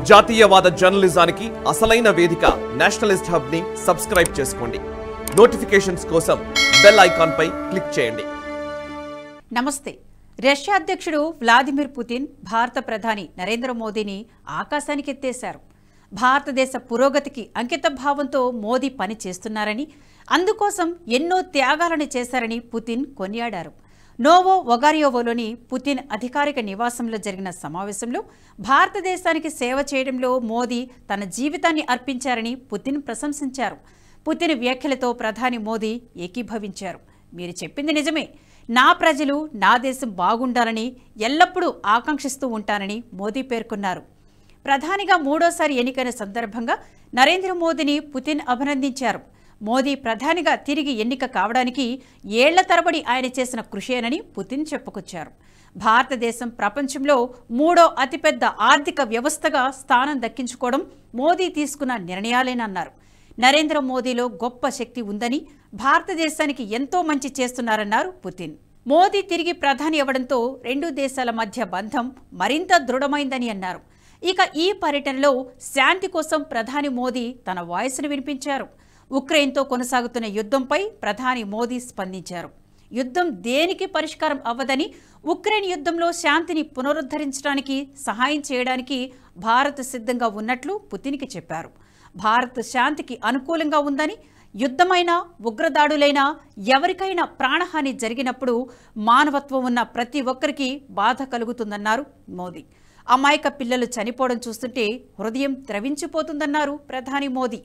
జాతీయవాద జర్నలిజానికి అసలైన వేదిక నేషనలిస్ట్ హబ్ ని సబ్స్క్రైబ్ చేసుకోండి. నోటిఫికేషన్స్ కోసం బెల్ ఐకాన్ పై క్లిక్ చేయండి. నమస్తే. రష్యా అధ్యక్షుడు వ్లాదిమిర్ పుతిన్ భారత ప్రధాని నరేంద్ర మోదీని ఆకాశానికి ఎత్తేశారు. భారతదేశ పురోగతికి అంకిత భావంతో మోదీ పని చేస్తున్నారని, అందుకోసం ఎన్నో త్యాగాలను చేశారని పుతిన్ కొనియాడారు. నోవో ఒగారియోవోలోని పుతిన్ అధికారిక నివాసంలో జరిగిన సమావేశంలో భారతదేశానికి సేవ చేయడంలో మోదీ తన జీవితాన్ని అర్పించారని పుతిన్ ప్రశంసించారు. పుతిన్ వ్యాఖ్యలతో ప్రధాని మోదీ ఏకీభవించారు. మీరు చెప్పింది నిజమే, నా ప్రజలు నా దేశం బాగుండాలని ఎల్లప్పుడూ ఆకాంక్షిస్తూ ఉంటానని మోదీ పేర్కొన్నారు. ప్రధానిగా మూడోసారి ఎన్నికైన సందర్భంగా నరేంద్ర మోదీని పుతిన్ అభినందించారు. మోదీ ప్రధానిగా తిరిగి ఎన్నిక కావడానికి ఏళ్ల తరబడి ఆయన చేసిన కృషేనని పుతిన్ చెప్పుకొచ్చారు. భారతదేశం ప్రపంచంలో మూడో అతిపెద్ద ఆర్థిక వ్యవస్థగా స్థానం దక్కించుకోవడం మోదీ తీసుకున్న నిర్ణయాలేనన్నారు. నరేంద్ర మోదీలో గొప్ప శక్తి ఉందని, భారతదేశానికి ఎంతో మంచి చేస్తున్నారన్నారు పుతిన్. మోదీ తిరిగి ప్రధాని అవ్వడంతో రెండు దేశాల మధ్య బంధం మరింత దృఢమైందని అన్నారు. ఇక ఈ పర్యటనలో శాంతి కోసం ప్రధాని మోదీ తన వాయిస్ను వినిపించారు. ఉక్రెయిన్తో కొనసాగుతున్న యుద్ధంపై ప్రధాని మోదీ స్పందించారు. యుద్ధం దేనికి పరిష్కారం అవ్వదని, ఉక్రెయిన్ యుద్ధంలో శాంతిని పునరుద్ధరించడానికి సహాయం చేయడానికి భారత్ సిద్ధంగా ఉన్నట్లు పుతిన్కి చెప్పారు. భారత్ శాంతికి అనుకూలంగా ఉందని, యుద్ధమైనా ఉగ్రదాడులైనా ఎవరికైనా ప్రాణహాని జరిగినప్పుడు మానవత్వం ఉన్న ప్రతి ఒక్కరికి బాధ కలుగుతుందన్నారు మోదీ. అమాయక పిల్లలు చనిపోవడం చూస్తుంటే హృదయం ద్రవించిపోతుందన్నారు ప్రధాని మోదీ.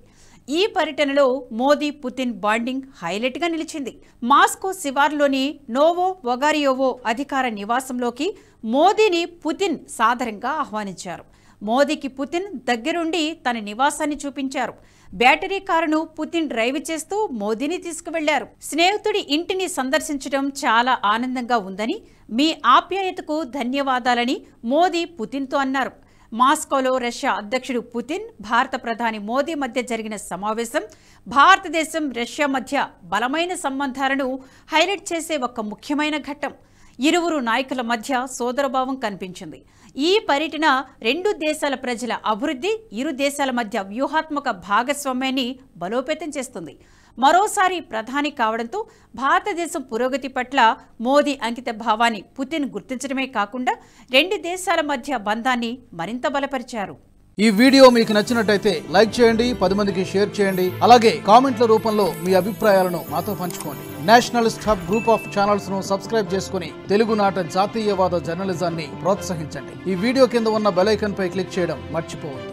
ఈ పర్యటనలో మోదీ పుతిన్ బాండింగ్ హైలైట్గా నిలిచింది. మాస్కో శివార్లోని నోవో ఒగారియోవో అధికార నివాసంలోకి మోదీని పుతిన్ సాదరంగా ఆహ్వానించారు. మోదీకి పుతిన్ దగ్గరుండి తన నివాసాన్ని చూపించారు. బ్యాటరీ కారును పుతిన్ డ్రైవ్ చేస్తూ మోదీని తీసుకువెళ్లారు. స్నేహితుడి ఇంటిని సందర్శించడం చాలా ఆనందంగా ఉందని, మీ ఆప్యాయతకు ధన్యవాదాలని మోదీ పుతిన్తో అన్నారు. మాస్కోలో రష్యా అధ్యక్షుడు పుతిన్, భారత ప్రధాని మోదీ మధ్య జరిగిన సమావేశం భారతదేశం రష్యా మధ్య బలమైన సంబంధాలను హైలైట్ చేసే ఒక ముఖ్యమైన ఘట్టం. ఇరువురు నాయకుల మధ్య సోదరభావం కనిపించింది. ఈ పర్యటన రెండు దేశాల ప్రజల అభివృద్ధి, ఇరు దేశాల మధ్య వ్యూహాత్మక భాగస్వామ్యాన్ని బలోపేతం చేస్తుంది. మరోసారి ప్రధాని కావడంతో భారతదేశం పురోగతి పట్ల మోదీ అంకిత భావాన్ని పుతిన్ గుర్తించడమే కాకుండా రెండు దేశాల మధ్య బంధాన్ని మరింత బలపరిచారు. ఈ వీడియో మీకు నచ్చినట్టయితే లైక్ చేయండి, 10 మందికి షేర్ చేయండి. అలాగే కామెంట్ల రూపంలో మీ అభిప్రాయాలను మాతో పంచుకోండి. Nationalist hub group of channels ను సబ్స్క్రైబ్ చేసుకుని తెలుగునాట జాతీయవాద జర్నలిజాన్ని ప్రోత్సహించండి. ఈ వీడియో కింద ఉన్న బెల్ ఐకాన్ పై క్లిక్ చేయడం మర్చిపోవద్దు.